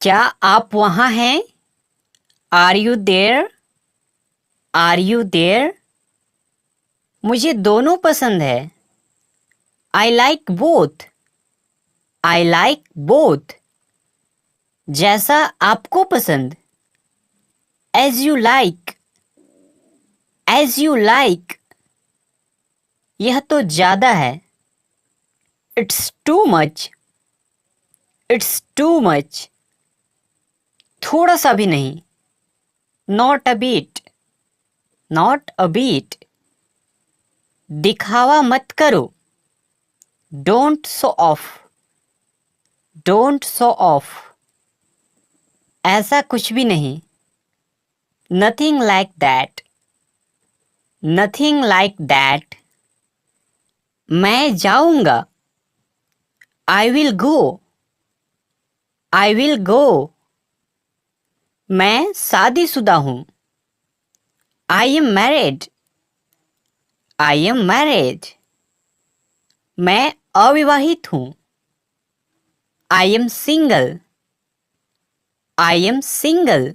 क्या आप वहाँ हैं? Are you there? Are you there? मुझे दोनों पसंद है। I like both. I like both. जैसा आपको पसंद। As you like. As you like. यह तो ज़्यादा है। It's too much. It's too much. थोड़ा सा भी नहीं। Not a bit. Not a bit. दिखावा मत करो। Don't show off. Don't show off. ऐसा कुछ भी नहीं। Nothing like that. Nothing like that. मैं जाऊंगा। आई will go. I will go. मैं शादीशुदा हूँ। I am married. I am married. मैं अविवाहित हूँ। I am single. I am single.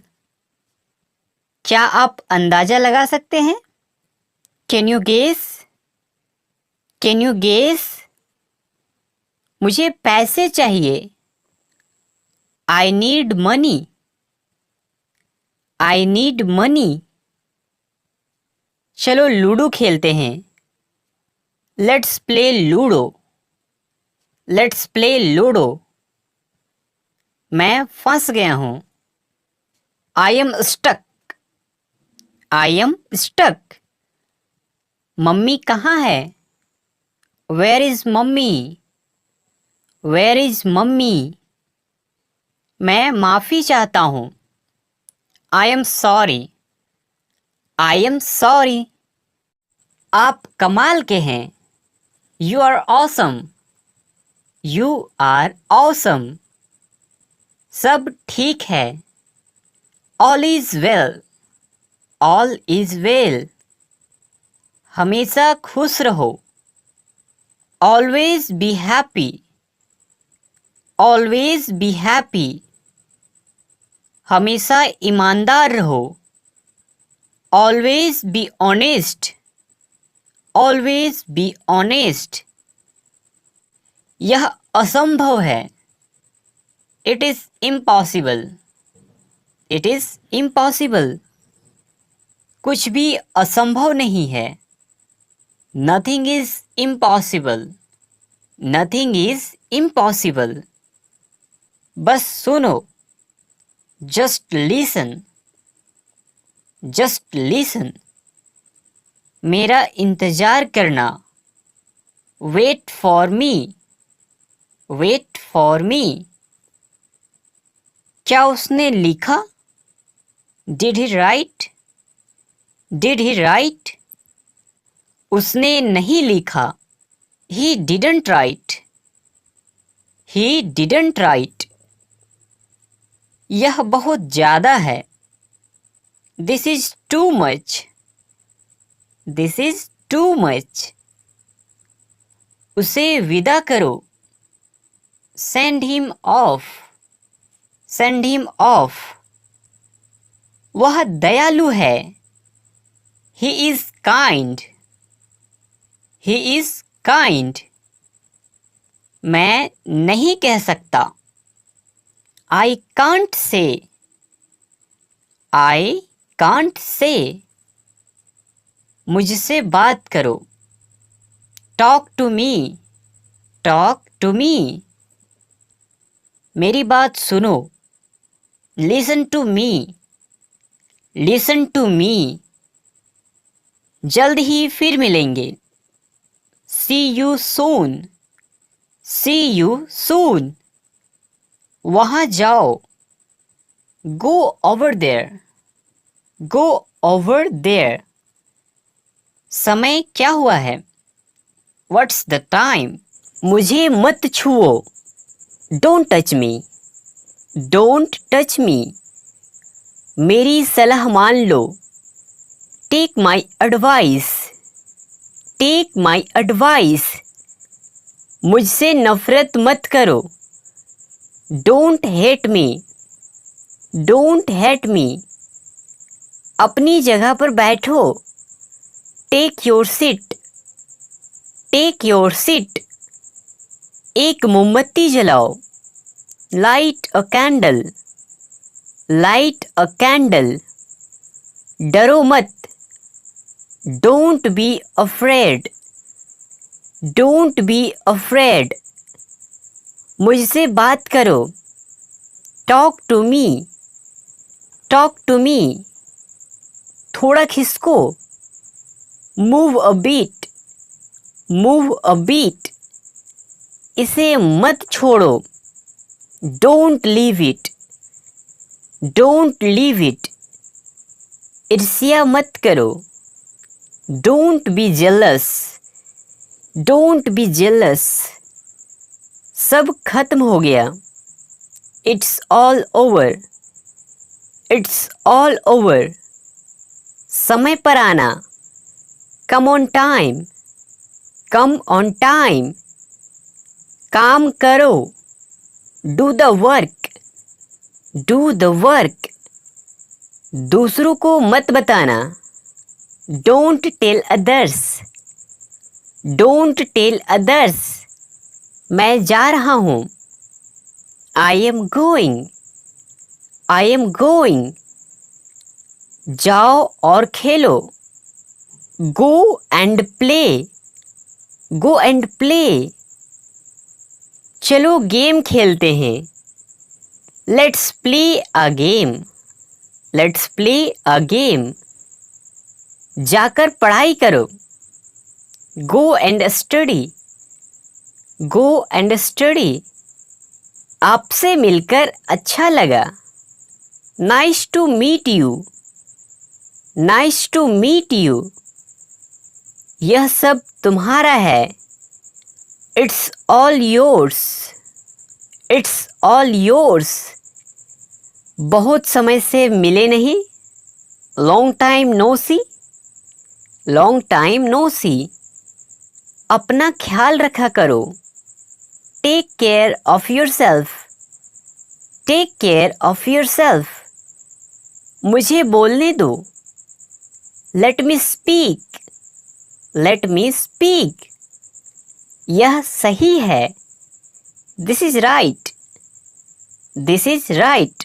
क्या आप अंदाजा लगा सकते हैं? Can you guess? Can you guess? मुझे पैसे चाहिए। I need money. I need money. चलो लूडो खेलते हैं। Let's play ludo. Let's play ludo. मैं फंस गया हूँ। I am stuck. I am stuck. मम्मी कहाँ है? Where is mummy? Where is mummy? मैं माफ़ी चाहता हूँ। I am sorry. I am sorry. आप कमाल के हैं। You are awesome. You are awesome. सब ठीक है। All is well. All is well. हमेशा खुश रहो। Always be happy. Always be happy. हमेशा ईमानदार रहो। Always be honest. Always be honest. यह असंभव है। It is impossible. It is impossible. कुछ भी असंभव नहीं है। Nothing is impossible. Nothing is impossible. बस सुनो। Just listen. Just listen. मेरा इंतज़ार करना। Wait for me. Wait for me. क्या उसने लिखा? Did he write? Did he write? उसने नहीं लिखा। He didn't write. He didn't write. यह बहुत ज़्यादा है। This is too much. This is too much. उसे विदा करो। Send him off. Send him off. वह दयालु है। He is kind. He is kind. मैं नहीं कह सकता। I can't say. I can't say. मुझसे बात करो। Talk to me. Talk to me. मेरी बात सुनो। Listen to me. Listen to me. जल्द ही फिर मिलेंगे। See you soon. See you soon. वहाँ जाओ। Go over there. Go over there. समय क्या हुआ है? What's the time? मुझे मत छुओ। Don't touch me. Don't touch me. मेरी सलाह मान लो। Take my advice. Take my advice. मुझसे नफरत मत करो। Don't hate me. Don't hate me, अपनी जगह पर बैठो। Take your seat, take your seat, एक मोमबत्ती जलाओ। Light a candle, light a candle, डरो मत। Don't be afraid, don't be afraid, मुझसे बात करो। Talk to me, talk to me, थोड़ा खिसको। Move a bit, move a bit, इसे मत छोड़ो। Don't leave it, don't leave it, ईर्ष्या मत करो। Don't be jealous, don't be jealous, सब खत्म हो गया। It's all over, it's all over, समय पर आना। Come on time, come on time, काम करो। Do the work, do the work, दूसरों को मत बताना। Don't tell others, don't tell others, मैं जा रहा हूँ। I am going, I am going, जाओ और खेलो। Go and play, go and play, चलो गेम खेलते हैं। Let's play a game, let's play a game, जाकर पढ़ाई करो। Go and study, go and study, आपसे मिलकर अच्छा लगा। Nice to meet you, nice to meet you, यह सब तुम्हारा है। It's all yours, it's all yours, बहुत समय से मिले नहीं। Long time no see, long time no see, अपना ख्याल रखा करो। Take care of yourself, take care of yourself, मुझे बोलने दो। Let me speak, let me speak, यह सही है। This is right, this is right,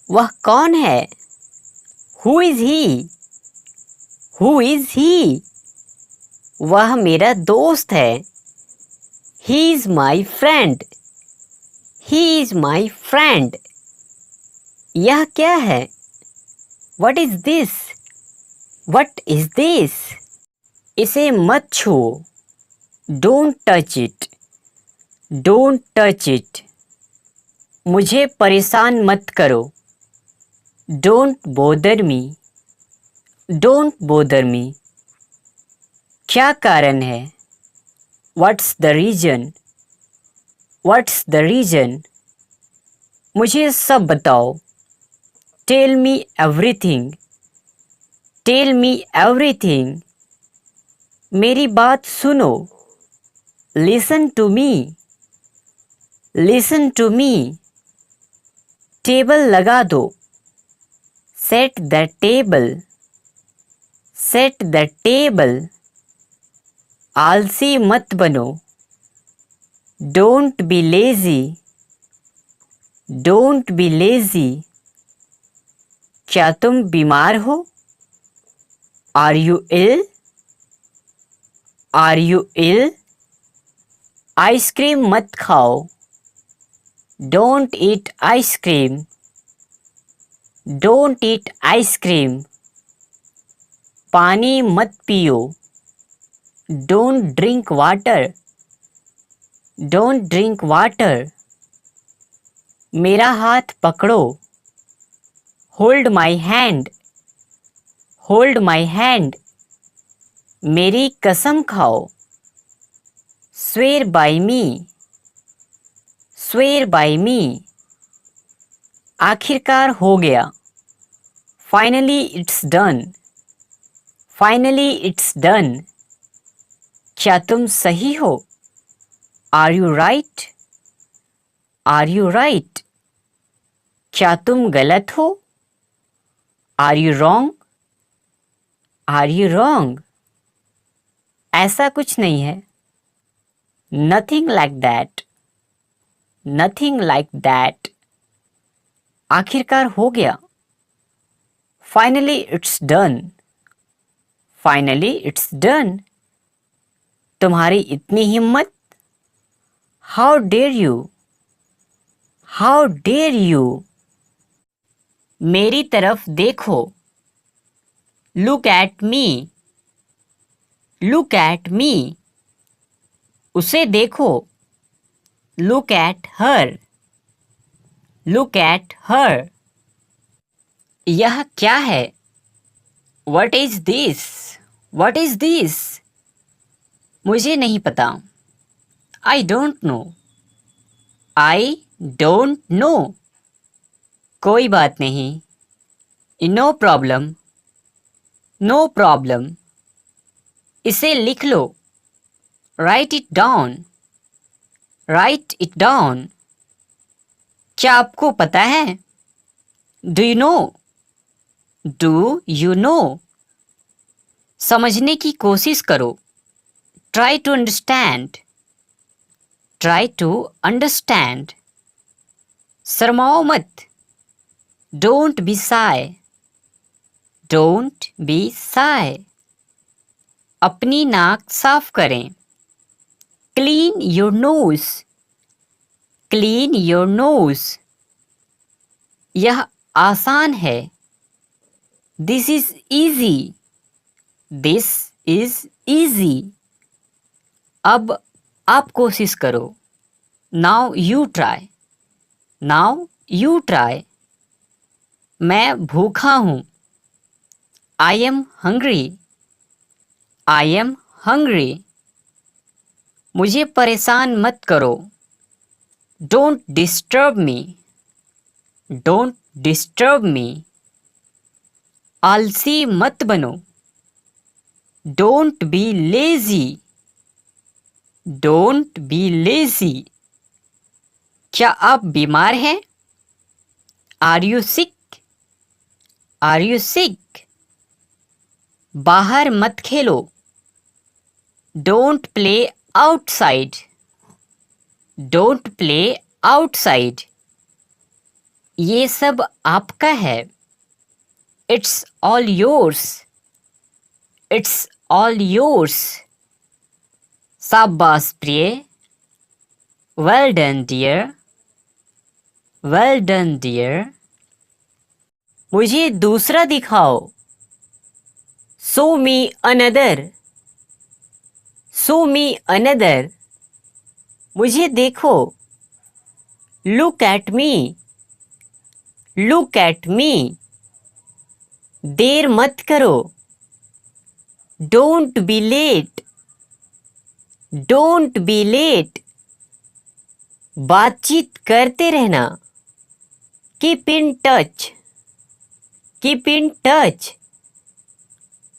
वह कौन है। Who is he, who is he, वह मेरा दोस्त है। He is my friend, he is my friend, यह क्या है। What is this, what is this, इसे मत छुओ। Don't touch it, don't touch it, मुझे परेशान मत करो। Don't bother me, don't bother me, क्या कारण है। What's the reason, what's the reason, मुझे सब बताओ। Tell me everything, tell me everything, मेरी बात सुनो। Listen to me, listen to me, table लगा दो। Set the table, set the table, आलसी मत बनो। Don't be lazy, don't be lazy, क्या तुम बीमार हो। Are you ill, are you ill, ice cream मत खाओ। Don't eat ice cream, don't eat ice cream, पानी मत पियो। Don't drink water, don't drink water, मेरा हाथ पकड़ो। Hold my hand, hold my hand, मेरी कसम खाओ। Swear by me, swear by me, आखिरकार हो गया। Finally it's done, finally it's done, क्या तुम सही हो। Are you right, are you right, क्या तुम गलत हो? Are you wrong? Are you wrong? ऐसा कुछ नहीं है। Nothing like that. Nothing like that. आखिरकार हो गया। Finally it's done. Finally it's done. तुम्हारी इतनी हिम्मत? How dare you? How dare you? मेरी तरफ देखो। Look at me. Look at me. उसे देखो। Look at her. Look at हर। यह क्या है? What is this? What is this? मुझे नहीं पता। I don't know. I don't know. कोई बात नहीं। No problem. No problem. इसे लिख लो। Write it down. Write it down. क्या आपको पता है? Do you know? Do you know? समझने की कोशिश करो। Try to understand. Try to understand. शर्माओ मत। Don't be shy. Don't be shy. अपनी नाक साफ करें। Clean your nose. Clean your nose. यह आसान है। This is easy. This is easy. अब आप कोशिश करो। Now you try. Now you try. मैं भूखा हूँ। I am hungry. I am hungry. मुझे परेशान मत करो। Don't disturb me. Don't disturb me. आलसी मत बनो। Don't be lazy. Don't be lazy. क्या आप बीमार हैं? Are you sick? Are you sick? बाहर मत खेलो। Don't play outside. Don't play outside. ये सब आपका है। It's all yours. It's all yours. शाबाश प्रिय। Well done dear. Well done dear. मुझे दूसरा दिखाओ। Show me another. Show me another. मुझे देखो। Look at me. Look at me. देर मत करो। Don't be late. Don't be late. बातचीत करते रहना। Keep in touch. Keep in touch.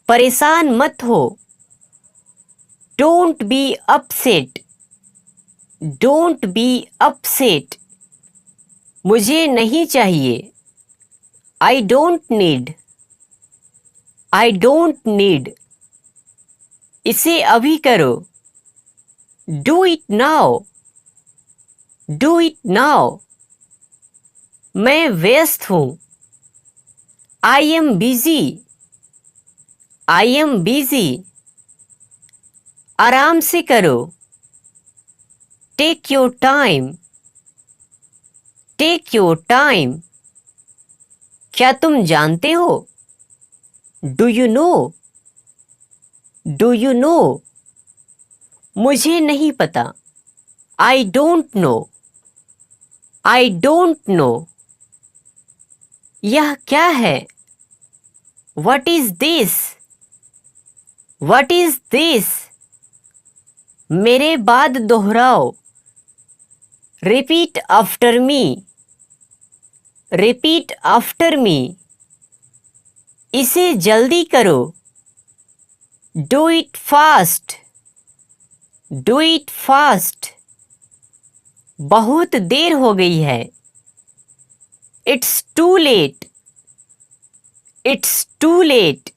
परेशान मत हो। Don't be upset. Don't be upset. मुझे नहीं चाहिए। I don't need. I don't need. इसे अभी करो। Do it now. Do it now. मैं व्यस्त हूँ। I am busy. I am busy. आराम से करो। Take your time. Take your time. क्या तुम जानते हो? Do you know? Do you know? मुझे नहीं पता। I don't know. I don't know. यह क्या है? What is this? What is this? मेरे बाद दोहराओ। Repeat after me. Repeat after me. इसे जल्दी करो। Do it fast. Do it fast. बहुत देर हो गई है। It's too late. It's too late.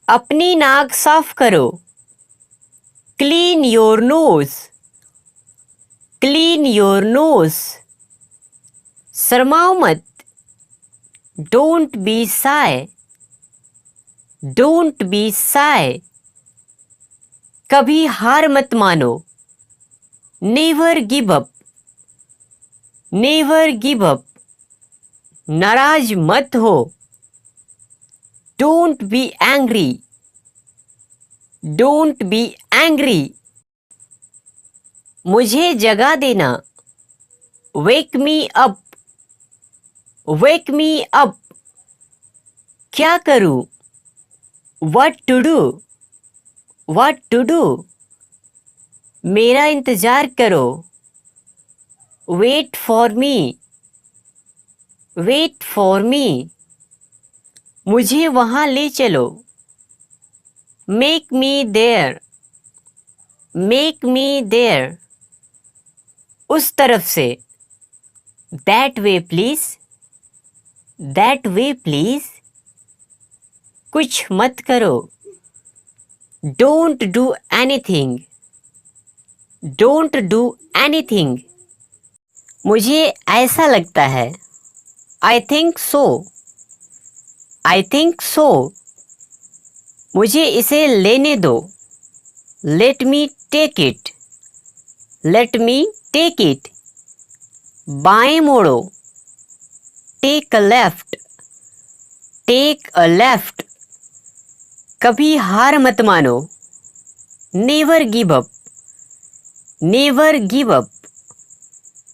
अपनी नाक साफ करो. Clean your nose. Clean your nose. शर्माओ मत. Don't be shy. Don't be shy. कभी हार मत मानो. Never give up. Never give up. नाराज मत हो. Don't be angry. Don't be angry. मुझे जगा देना. Wake me up. Wake me up. क्या करूं? What to do? What to do? मेरा इंतजार करो. Wait for me. Wait for me. मुझे वहां ले चलो. Make me there. Make me there. उस तरफ से. That way please. That way please. कुछ मत करो. Don't do anything. Don't do anything. मुझे ऐसा लगता है. I think so. I think so. मुझे इसे लेने दो. Let me take it. Let me take it. बाएं मोड़ो. Take a left. Take a left. कभी हार मत मानो. Never give up. Never give up.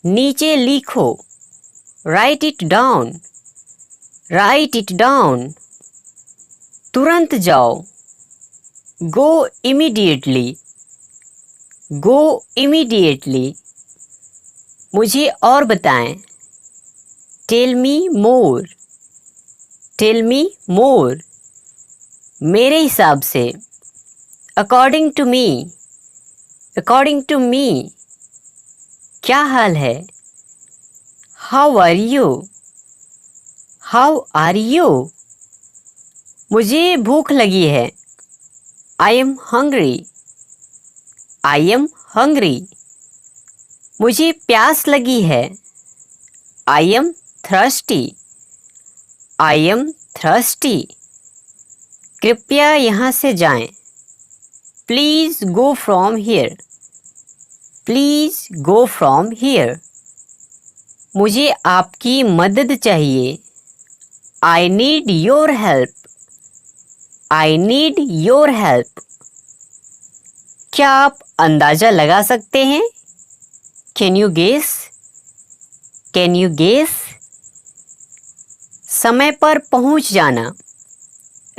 नीचे लिखो. Write it down. Write it down. तुरंत जाओ. Go immediately. Go immediately. मुझे और बताएं. Tell me more. Tell me more. मेरे हिसाब से. According to me. According to me. क्या हाल है? How are you? How are you? मुझे भूख लगी है. I am hungry. I am hungry. मुझे प्यास लगी है. I am thirsty. I am thirsty. कृपया यहाँ से जाएं. Please go from here. Please go from here. मुझे आपकी मदद चाहिए. I need your help. I need your help. क्या आप अंदाजा लगा सकते हैं? Can you guess? Can you guess? समय पर पहुंच जाना.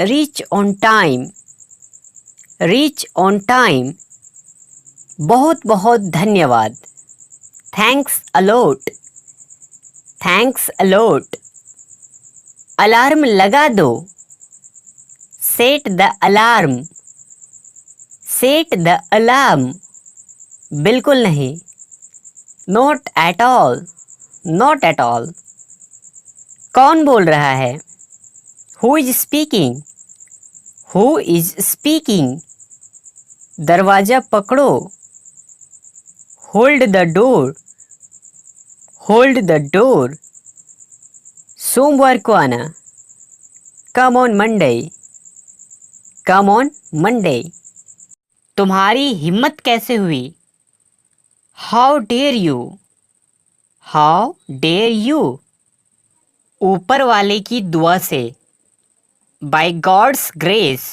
Reach on time. Reach on time. बहुत बहुत धन्यवाद. Thanks a lot. Thanks a lot. Alarm लगा दो. Set the alarm. Set the alarm. बिल्कुल नहीं. Not at all. Not at all. कौन बोल रहा है? Who is speaking? Who is speaking? दरवाजा पकड़ो. Hold the door. Hold the door. सोमवार को आना. Come on Monday. Come on Monday. तुम्हारी हिम्मत कैसे हुई? How dare you? How dare you? ऊपर वाले की दुआ से. By God's grace.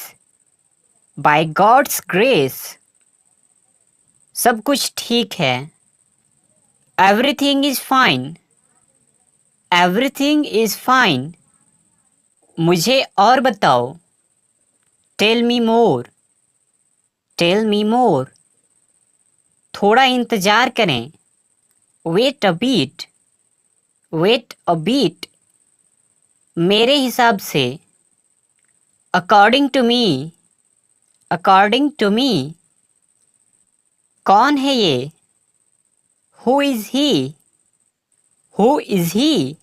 By God's grace. सब कुछ ठीक है. Everything is fine. Everything is fine. मुझे और बताओ. Tell me more. Tell me more. थोड़ा इंतजार करें. Wait a bit. Wait a bit. मेरे हिसाब से. According to me. According to me. कौन है ये? Who is he? Who is he?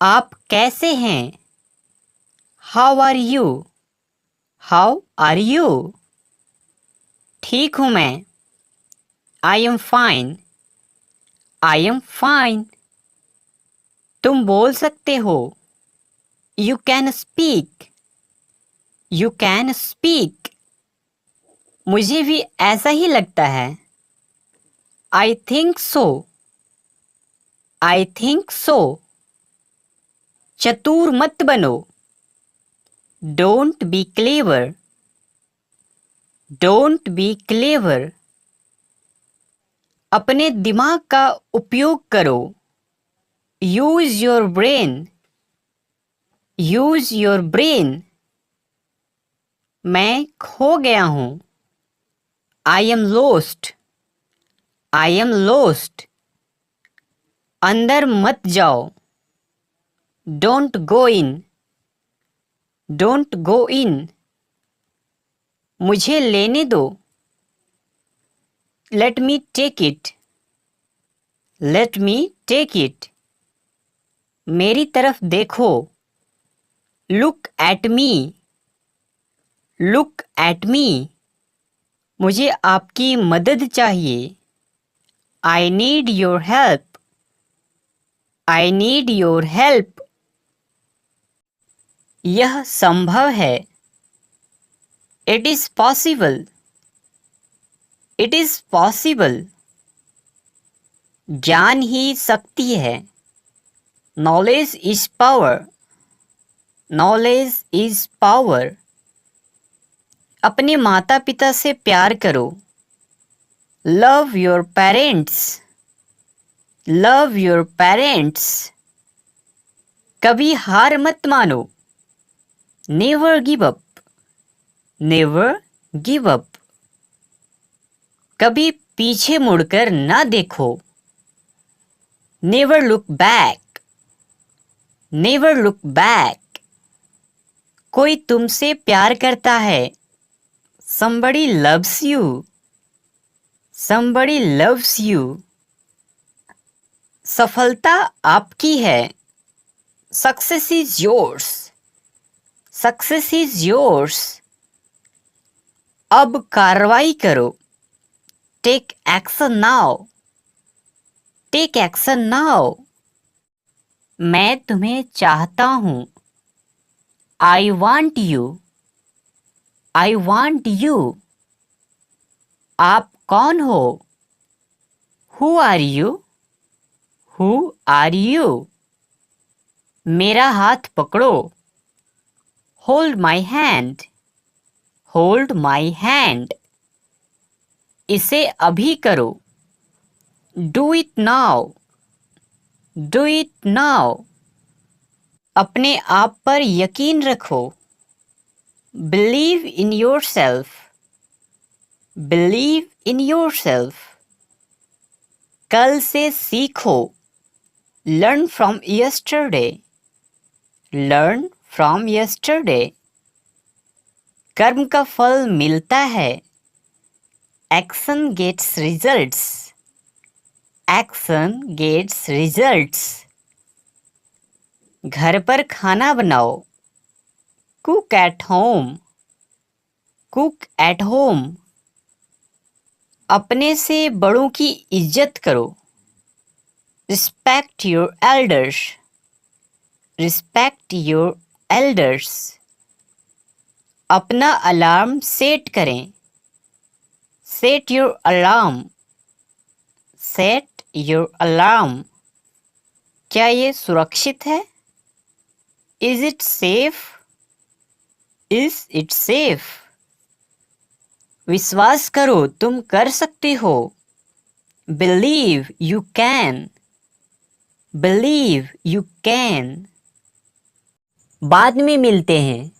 आप कैसे हैं? How are you? How are you? ठीक हूँ मैं। I am fine. I am fine. तुम बोल सकते हो। You can speak. You can speak. मुझे भी ऐसा ही लगता है। I think so. I think so. चतुर मत बनो। Don't be clever. Don't be clever. अपने दिमाग का उपयोग करो। Use your brain. Use your brain. मैं खो गया हूँ। I am lost. I am lost. अंदर मत जाओ। Don't go in. Don't go in. मुझे लेने दो। Let me take it. Let me take it. मेरी तरफ देखो। Look at me. Look at me. मुझे आपकी मदद चाहिए। I need your help. I need your help. यह संभव है। It is possible. It is possible. ज्ञान ही शक्ति है। Knowledge is power. Knowledge is power. अपने माता पिता से प्यार करो। Love your parents. Love your parents. कभी हार मत मानो। Never give up. Never give up. कभी पीछे मुड़कर ना देखो। Never look back. Never look back. कोई तुमसे प्यार करता है। Somebody loves you. Somebody loves you. सफलता आपकी है। Success is yours. Success is yours. अब कार्रवाई करो। Take action now. Take action now. मैं तुम्हें चाहता हूँ। I want you. I want you. आप कौन हो? Who are you? Who are you? मेरा हाथ पकड़ो। Hold my hand. Hold my hand. इसे अभी करो। Do it now. Do it now. अपने आप पर यकीन रखो। Believe in yourself. Believe in yourself. कल से सीखो। Learn from yesterday. Learn from yesterday. कर्म का फल मिलता है। Action gets results. Action gets results. घर पर खाना बनाओ। Cook at home. Cook at home. अपने से बड़ों की इज्जत करो। Respect your elders. Respect your elders. अपना अलार्म सेट करें। Set your alarm. Set your alarm. क्या ये सुरक्षित है? Is it safe? Is it safe? विश्वास करो तुम कर सकते हो। Believe you can. Believe you can. बाद में मिलते हैं।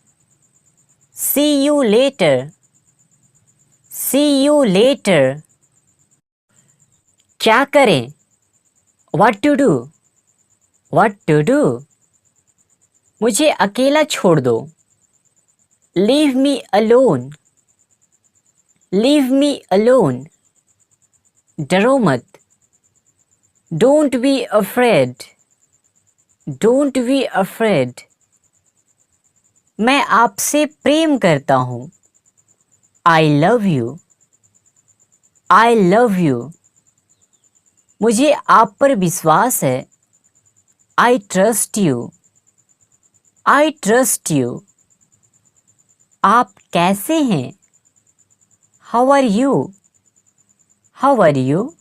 See you later. See you later. क्या करें? What to do? What to do? मुझे अकेला छोड़ दो। Leave me alone. Leave me alone. डरो मत। Don't be afraid. Don't be afraid. मैं आपसे प्रेम करता हूँ। I love you. I love you. मुझे आप पर विश्वास है। I trust you. I trust you. आप कैसे हैं? How are you? How are you?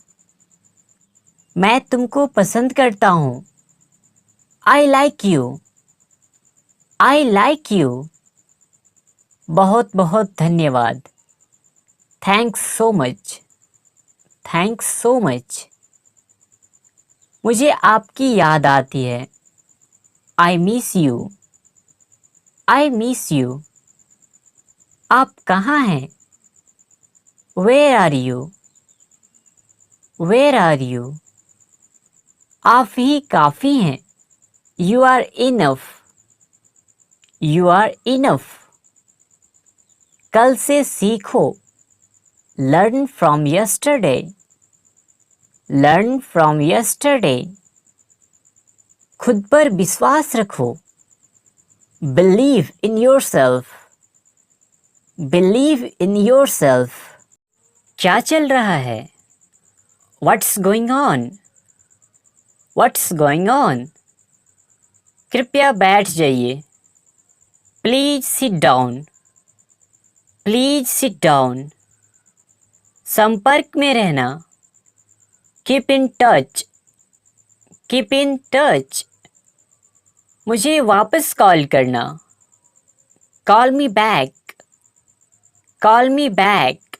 मैं तुमको पसंद करता हूँ। I like you. I like you. बहुत बहुत धन्यवाद। Thanks so much. Thanks so much. मुझे आपकी याद आती है। I miss you. I miss you. आप कहाँ हैं? Where are you? Where are you? आप ही काफ़ी हैं। You are enough. You are enough. कल से सीखो। Learn from yesterday. Learn from yesterday. खुद पर विश्वास रखो। Believe in yourself. Believe in yourself. क्या चल रहा है? What's going on? What's going on? कृपया बैठ जाइए। Please sit down. Please sit down. संपर्क में रहना। Keep in touch. Keep in touch. मुझे वापस कॉल करना। Call me back. Call me back.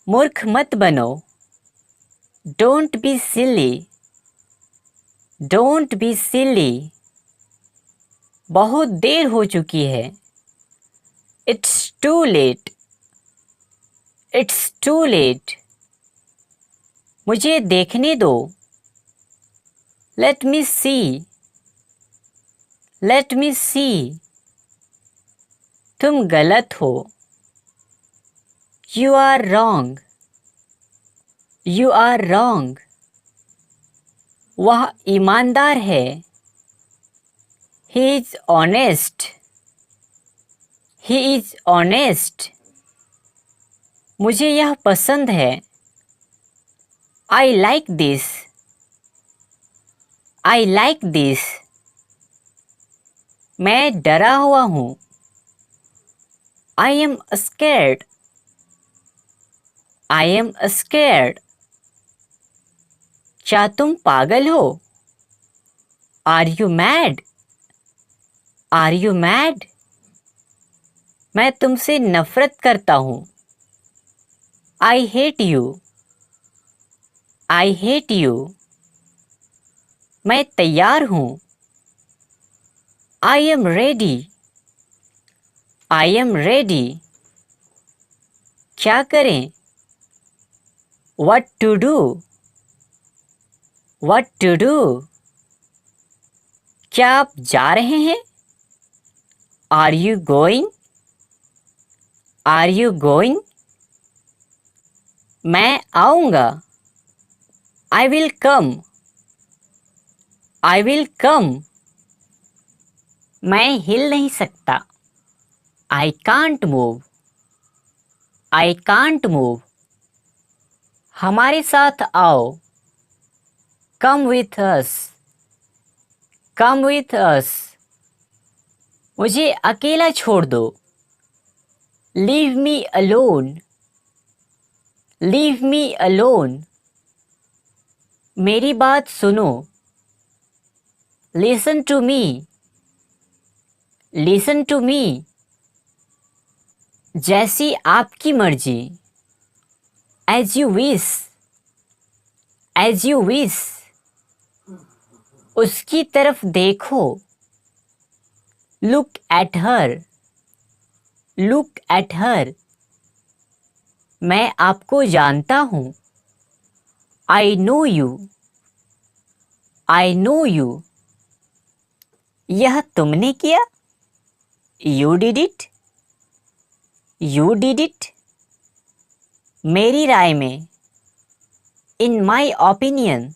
मूर्ख मत बनो। Don't be silly. Don't be silly. बहुत देर हो चुकी है। It's too late. It's too late. मुझे देखने दो। Let me see. Let me see. तुम गलत हो। You are wrong. You are wrong. वह ईमानदार है। He is honest. He is honest. मुझे यह पसंद है। I like this. I like this. मैं डरा हुआ हूँ। I am scared. I am scared. क्या तुम पागल हो? Are you mad? Are you mad? मैं तुमसे नफरत करता हूँ। I hate you. I hate you. मैं तैयार हूँ। I am ready. I am ready. क्या करें? What to do? What to do? क्या आप जा रहे हैं? Are you going? Are you going? मैं आऊँगा। I will come. I will come. मैं हिल नहीं सकता। I can't move. I can't move. हमारे साथ आओ। Come with us. Come with us. मुझे अकेला छोड़ दो। Leave me alone. Leave me alone. मेरी बात सुनो। Listen to me. Listen to me. जैसी आपकी मर्जी। As you wish. As you wish. उसकी तरफ देखो। Look at her. Look at her. मैं आपको जानता हूँ। I know you. I know you. यह तुमने किया? You did it. You did it. मेरी राय में। In my opinion.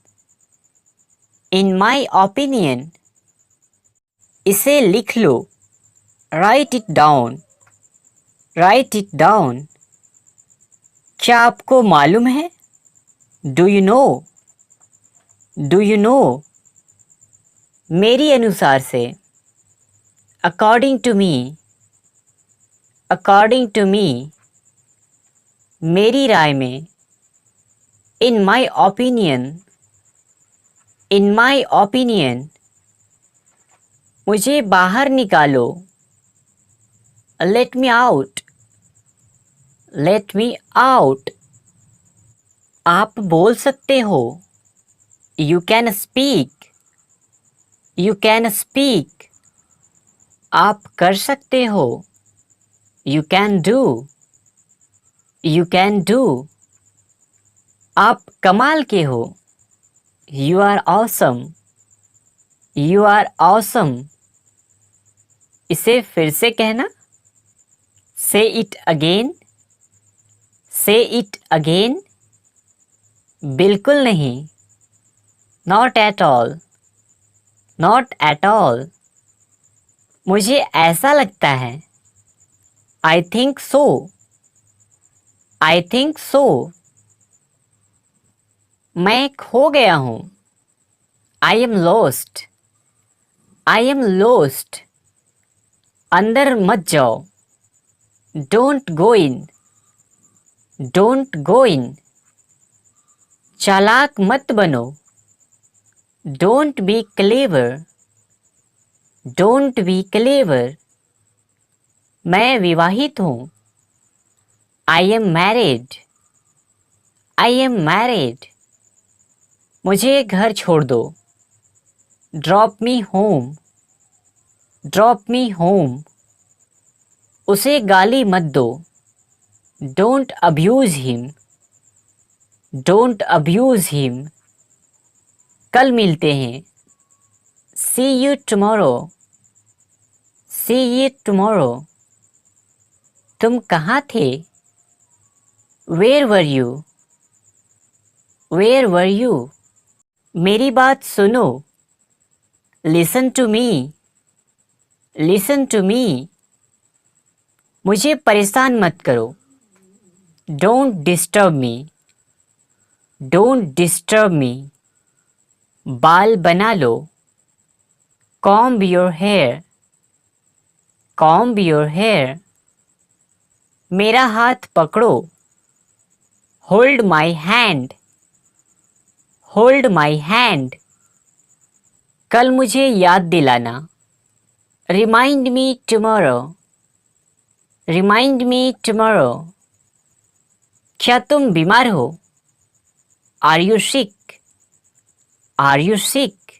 In my opinion, इसे लिख लो। Write it down, write it down. क्या आपको मालूम है? Do you know, do you know. मेरी अनुसार से, according to me, according to me. मेरी राय में, इन my opinion, in my opinion. मुझे बाहर निकालो। Let me out, let me out. आप बोल सकते हो। You can speak, you can speak. आप कर सकते हो। You can do, you can do. आप कमाल के हो। You are awesome, you are awesome. इसे फिर से कहना। Say it again, say it again. बिल्कुल नहीं। Not at all, not at all. मुझे ऐसा लगता है। I think so, I think so. मैं खो गया हूँ। I am lost, I am lost. अंदर मत जाओ। Don't go in, don't go in. चालाक मत बनो। Don't be clever, don't be clever. मैं विवाहित हूँ। I am married, I am married. मुझे घर छोड़ दो। Drop me home, drop me home. उसे गाली मत दो। Don't abuse him, don't abuse him. कल मिलते हैं। See you tomorrow, see you tomorrow. तुम कहाँ थे? Where were you, where were you. मेरी बात सुनो। Listen to me, listen to me. मुझे परेशान मत करो। Don't disturb me, don't disturb me. बाल बना लो। Comb your hair, comb your hair. मेरा हाथ पकड़ो। Hold my hand, hold my hand. कल मुझे याद दिलाना। Remind me tomorrow, remind me tomorrow. क्या तुम बीमार हो? Are you sick, are you sick.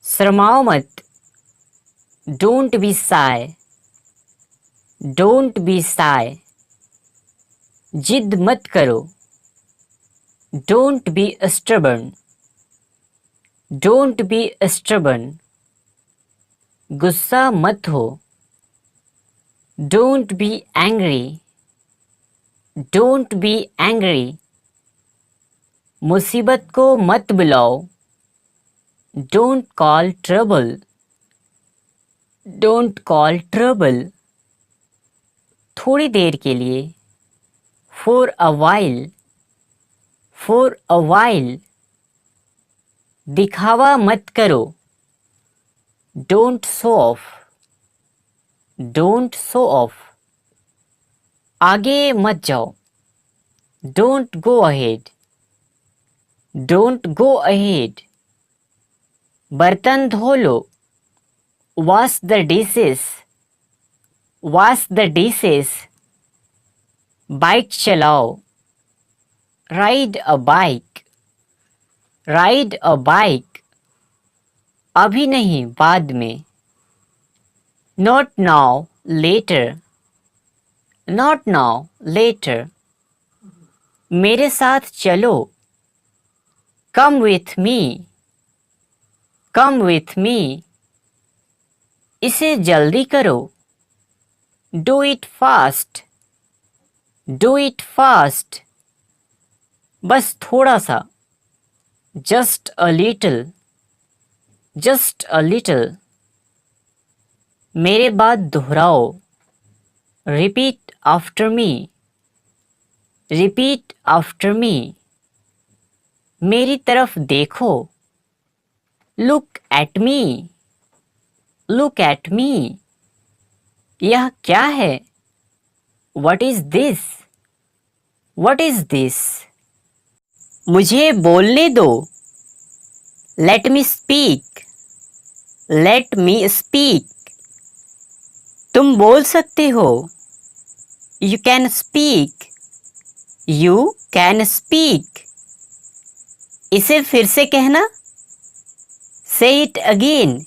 शर्माओ मत। Don't be shy, don't be shy. जिद मत करो। Don't be stubborn, don't be stubborn. गुस्सा मत हो। Don't be angry, don't be angry. मुसीबत को मत बुलाओ। Don't call trouble, don't call trouble. थोड़ी देर के लिए। For a while, for a while. दिखावा मत करो। Don't show off, don't show off. आगे मत जाओ। Don't go ahead, don't go ahead. बर्तन धो लो। Wash the dishes, wash the dishes. Bike चलाओ। Ride a bike, ride a bike. अभी नहीं, बाद में। Not now, later, not now, later. मेरे साथ चलो। Come with me, come with me. इसे जल्दी करो। Do it fast, do it fast. बस थोड़ा सा। Just a little, just a little. मेरे बाद दोहराओ, repeat after me, repeat after me. मेरी तरफ देखो, look at me, look at me. यह क्या है? What is this, what is this. मुझे बोलने दो, let me speak, let me speak. तुम बोल सकते हो, you can speak, you can speak. इसे फिर से कहना, say it again,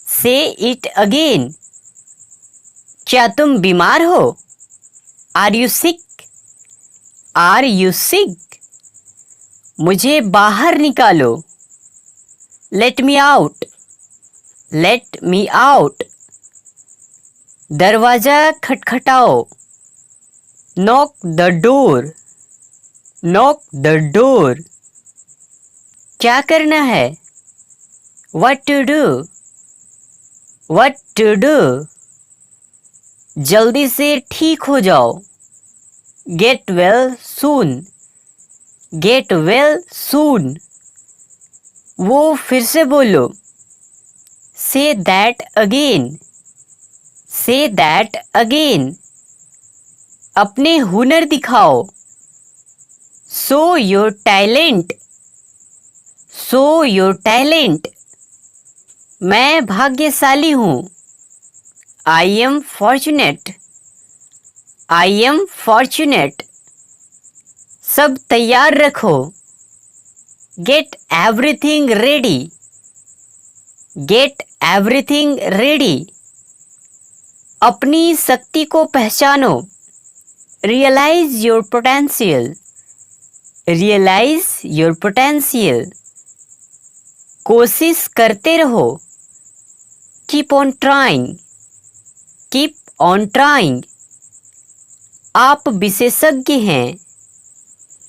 say it again. क्या तुम बीमार हो? Are you sick, are you sick. मुझे बाहर निकालो, let me out, let me out. दरवाजा खटखटाओ, knock the door, knock the door. क्या करना है? What to do, what to do. जल्दी से ठीक हो जाओ, get well soon, get well सून। वो फिर से बोलो, say that again, say that again. अपने हुनर दिखाओ, show your talent, show your talent. मैं भाग्यशाली हूँ, I am fortunate, I am fortunate. सब तैयार रखो, get everything ready, get everything ready. अपनी शक्ति को पहचानो, realise your potential, realise your potential. कोशिश करते रहो, keep on trying, keep on trying. आप विशेषज्ञ हैं,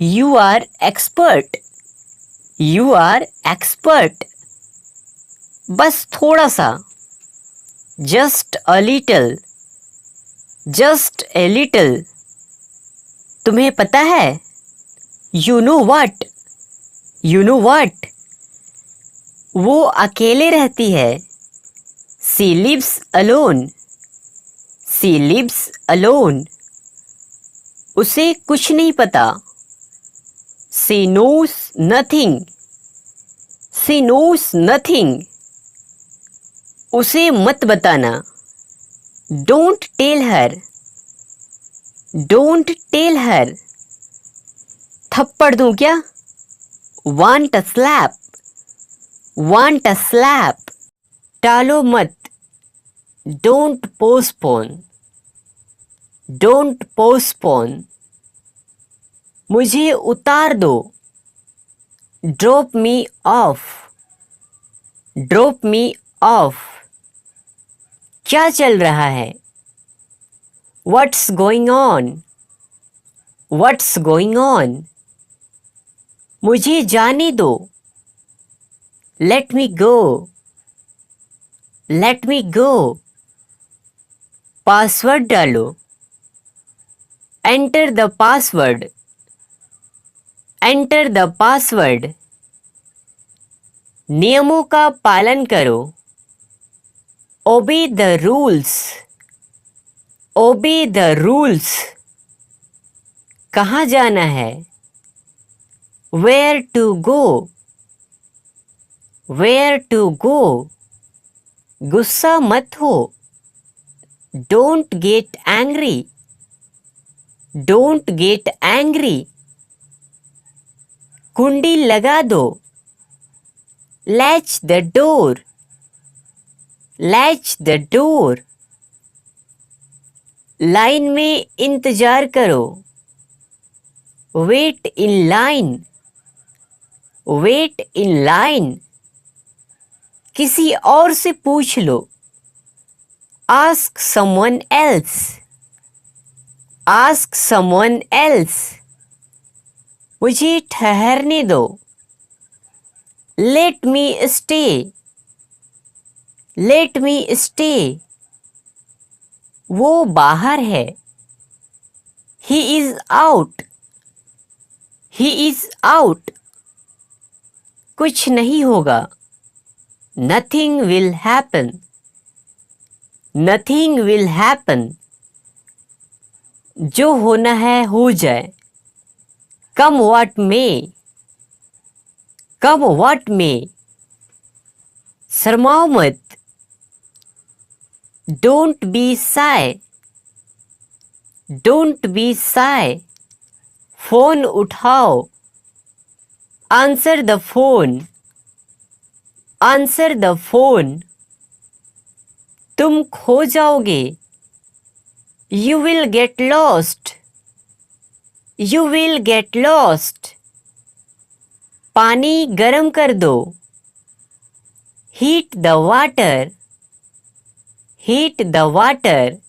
you are expert, you are expert. बस थोड़ा सा, just a little, just a little. तुम्हें पता है, you know what, you know what. वो अकेले रहती है, she lives alone, she lives alone. उसे कुछ नहीं पता, she knows nothing, she knows nothing. उसे मत बताना, don't tell her, don't tell her. थप्पड़ दूं क्या? Want a slap, want a slap. टालो मत, डोंट पोस्टपोन, डोंट पोस्टपोन। मुझे उतार दो, drop me off, drop me off. क्या चल रहा है? What's going on, what's going on. मुझे जाने दो, let me go, let me go. Password डालो, enter the password, enter the password. नियमों का पालन करो, obey the rules, obey the rules. कहाँ जाना है? Where to go, where to go. गुस्सा मत हो, don't get angry, don't get angry. कुंडी लगा दो, latch the door, latch the door. Line में इंतजार करो, wait in line, wait in line. किसी और से पूछ लो, ask someone else, ask someone else. मुझे ठहरने दो, Let me stay. Let me stay. वो बाहर है. He is out. He is out. कुछ नहीं होगा. Nothing will happen. Nothing will happen. जो होना है हो जाए. Come what may. Come what may. शर्माओ मत. Don't be shy. Don't be shy. Phone उठाओ. Answer the phone. Answer the phone. तुम खो जाओगे. You will get lost. You will get lost. पानी गरम कर दो. Heat the water. Heat the water.